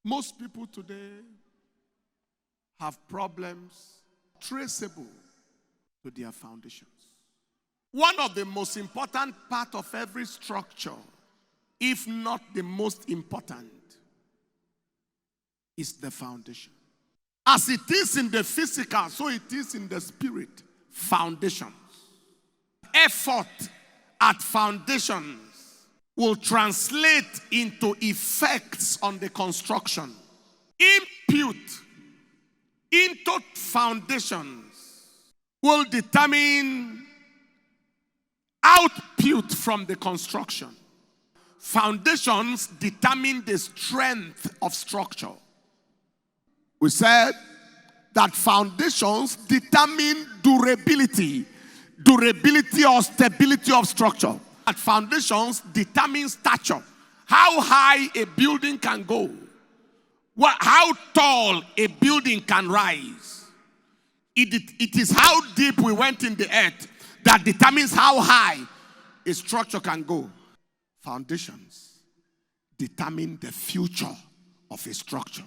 Most people today have problems traceable to their foundations. One of the most important part of every structure, if not the most important, is the foundation. As it is in the physical, so it is in the spirit. Foundations. Effort at foundations will translate into effects on the construction. Input into foundations will determine output from the construction. Foundations determine the strength of structure. We said that foundations determine durability or stability of structure. That foundations determine stature, how high a building can go, how tall a building can rise. It is how deep we went in the earth that determines how high a structure can go. Foundations determine the future of a structure.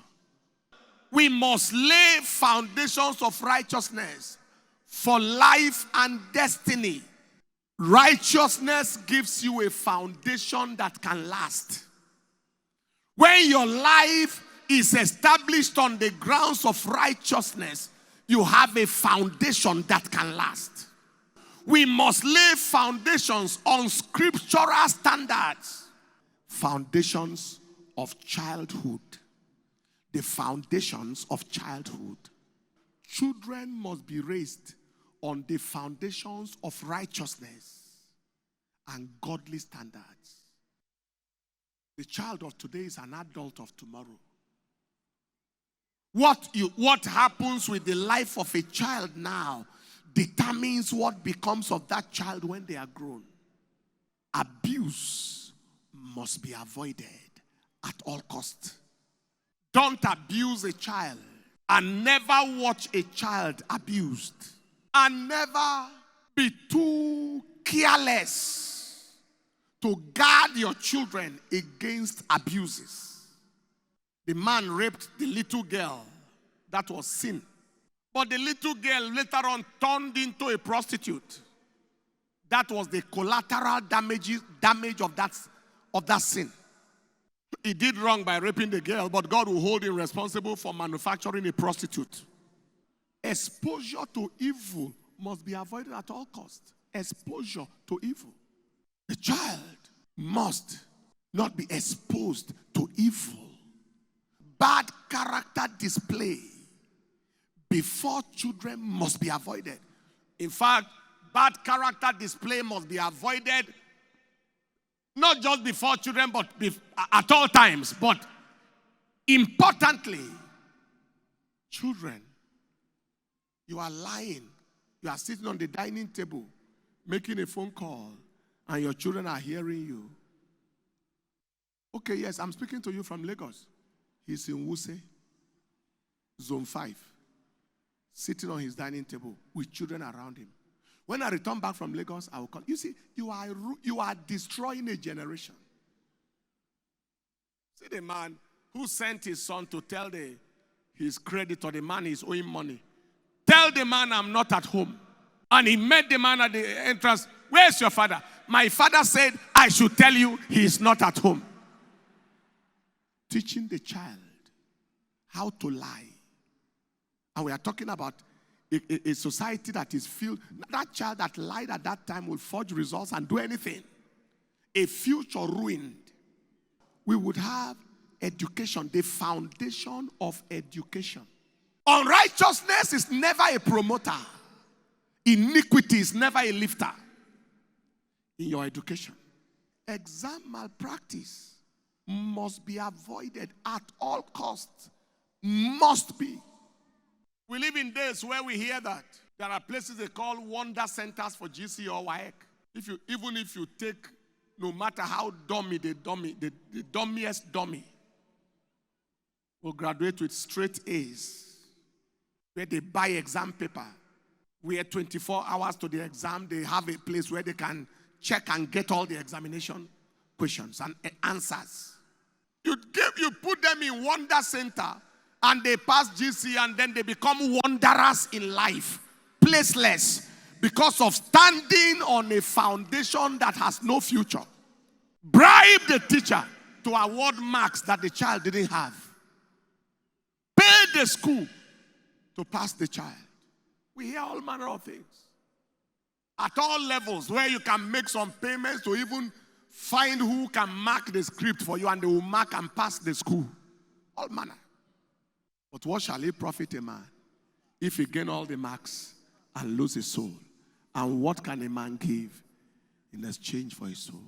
We must lay foundations of righteousness for life and destiny. Righteousness gives you a foundation that can last. When your life is established on the grounds of righteousness, you have a foundation that can last. We must lay foundations on scriptural standards. Foundations of childhood. The foundations of childhood. Children must be raised on the foundations of righteousness and godly standards. The child of today is an adult of tomorrow. What happens with the life of a child now determines what becomes of that child when they are grown. Abuse must be avoided at all costs. Don't abuse a child, and never watch a child abused. And never be too careless to guard your children against abuses. The man raped the little girl. That was sin. But the little girl later on turned into a prostitute. That was the collateral damage of that sin. He did wrong by raping the girl, but God will hold him responsible for manufacturing a prostitute. Exposure to evil must be avoided at all costs. Exposure to evil. The child must not be exposed to evil. Bad character display before children must be avoided. In fact, bad character display must be avoided not just before children, but at all times. But importantly, children, you are lying. You are sitting on the dining table, making a phone call, and your children are hearing you. Okay, yes, I'm speaking to you from Lagos. He's in Wuse, Zone 5, sitting on his dining table with children around him. When I return back from Lagos, I will call. You see, you are destroying a generation. See the man who sent his son to tell his creditor, the man he's owing money, tell the man I'm not at home. And he met the man at the entrance. Where's your father? My father said I should tell you he's not at home. Teaching the child how to lie. And we are talking about a society that is filled. That child that lied at that time will forge results and do anything. A future ruined. We would have education, the foundation of education. Unrighteousness is never a promoter. Iniquity is never a lifter in your education. Exam malpractice must be avoided at all costs. Must be. We live in days where we hear that there are places they call wonder centers for GC or WAEC. Even if you take, no matter how dummy, the dummiest dummy will graduate with straight A's, where they buy exam paper, where 24 hours to the exam, they have a place where they can check and get all the examination questions and answers. You put them in Wonder Center and they pass GC and then they become wanderers in life, placeless, because of standing on a foundation that has no future. Bribe the teacher to award marks that the child didn't have. Pay the school to pass the child. We hear all manner of things. At all levels, where you can make some payments to even find who can mark the script for you, and they will mark and pass the school. All manner. But what shall it profit a man if he gain all the marks and lose his soul? And what can a man give in exchange for his soul?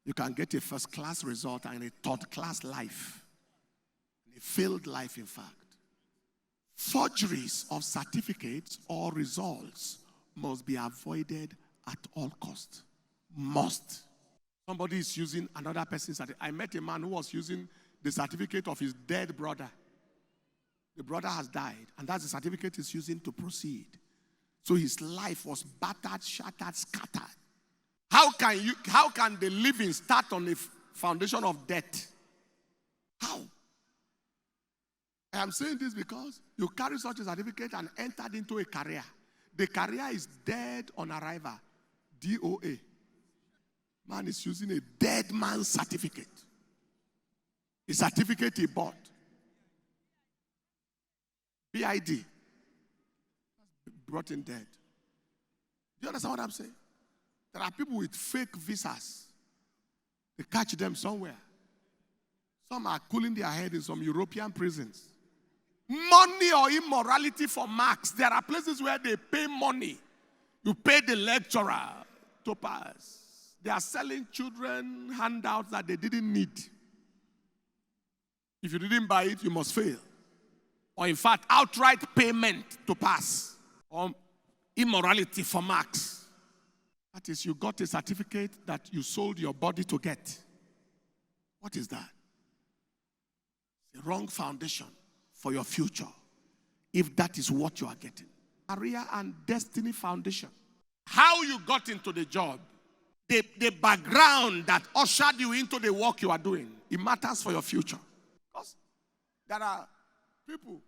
You can get a first-class result and a third-class life. A failed life, in fact. Forgeries of certificates or results must be avoided at all costs. Must. Somebody is using another person's certificate. I met a man who was using the certificate of his dead brother. The brother has died, and that's the certificate he's using to proceed. So his life was battered, shattered, scattered. How can the living start on a foundation of death? How? I am saying this because you carry such a certificate and entered into a career. The career is dead on arrival. DOA. Man is using a dead man's certificate. A certificate he bought. BID. Brought in dead. Do you understand what I'm saying? There are people with fake visas. They catch them somewhere. Some are cooling their head in some European prisons. Money or immorality for marks. There are places where they pay money. You pay the lecturer to pass. They are selling children handouts that they didn't need. If you didn't buy it, you must fail. Or in fact, outright payment to pass. Or immorality for marks. That is, you got a certificate that you sold your body to get. What is that? The wrong foundation for your future, if that is what you are getting. Career and destiny foundation. How you got into the job, the background that ushered you into the work you are doing, it matters for your future. Because there are people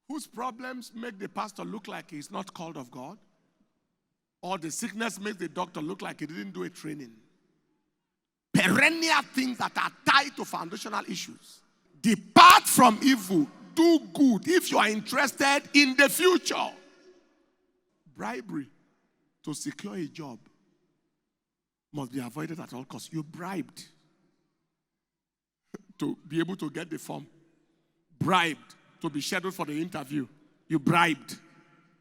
whose problems make the pastor look like he's not called of God, or the sickness makes the doctor look like he didn't do a training. Perennial things that are tied to foundational issues. Depart from evil, do good if you are interested in the future. Bribery to secure a job must be avoided at all costs. You bribed to be able to get the form. Bribed to be scheduled for the interview. You bribed.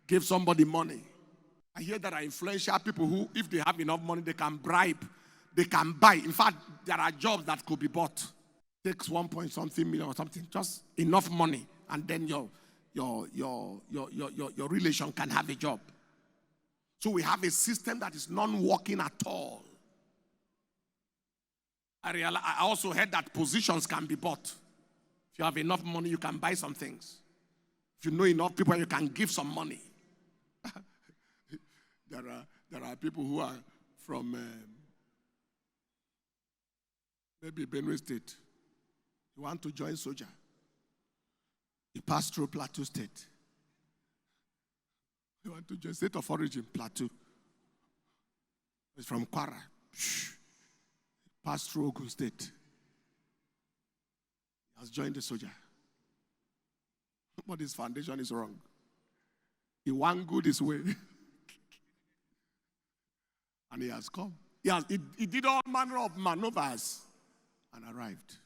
Gave somebody money. I hear there are influential people who, if they have enough money, they can bribe. They can buy. In fact, there are jobs that could be bought. Takes 1 point something million or something. Just enough money. And then your relation can have a job. So we have a system that is non-working at all. I also heard that positions can be bought. If you have enough money, you can buy some things. If you know enough people, you can give some money. There are people who are from maybe Benue State. You want to join Soja. You pass through Plateau State. You want to join State of Origin, Plateau. It's from Kwara. Pass through Ogun State. He has joined the Soja. But his foundation is wrong. He won good his way. And he has come. He did all manner of maneuvers and arrived.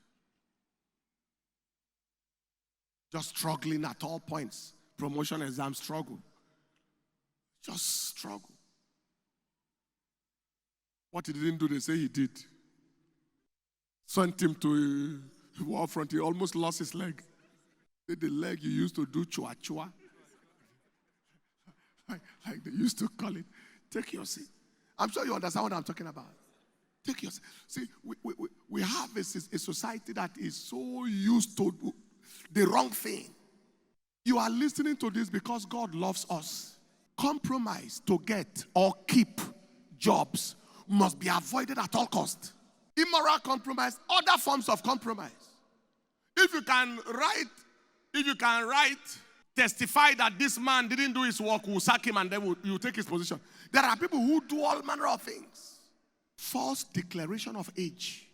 Just struggling at all points. Promotion exam struggle. Just struggle. What he didn't do, they say he did. Sent him to a war front. He almost lost his leg. The leg you used to do chua-chua. like they used to call it. Take your seat. I'm sure you understand what I'm talking about. Take your seat. See, we have a society that is so used to the wrong thing. You are listening to this because God loves us. Compromise to get or keep jobs must be avoided at all costs. immoral compromise, other forms of compromise. If you can write, testify that this man didn't do his work, we'll sack him and then you take his position. There are people who do all manner of things. False declaration of age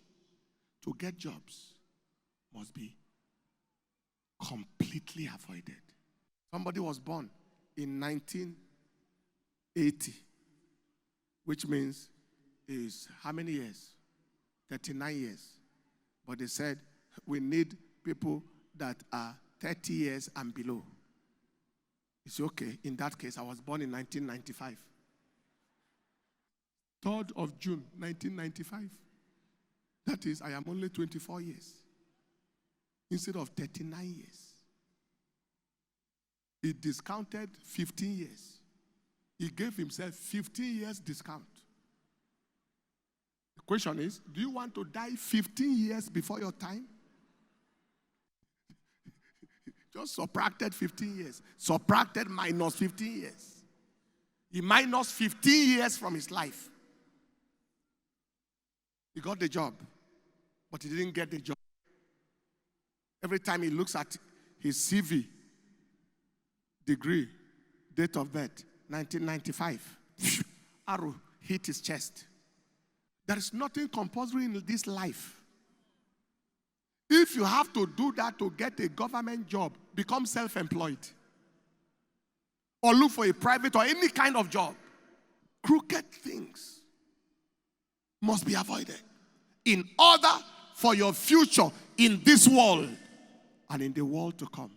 to get jobs must be completely avoided. Somebody was born in 1980, which means is how many years? 39 years. But they said we need people that are 30 years and below. It's okay. In that case, I was born in 1995. 3rd of June, 1995. That is, I am only 24 years instead of 39 years. He discounted 15 years. He gave himself 15 years discount. The question is, do you want to die 15 years before your time? Just subtracted 15 years. Subtracted minus 15 years. He minus 15 years from his life. He got the job, but he didn't get the job. Every time he looks at his CV, degree, date of birth, 1995, arrow hit his chest. There is nothing compulsory in this life. If you have to do that to get a government job, become self-employed. Or look for a private or any kind of job. Crooked things must be avoided in order for your future in this world and in the world to come.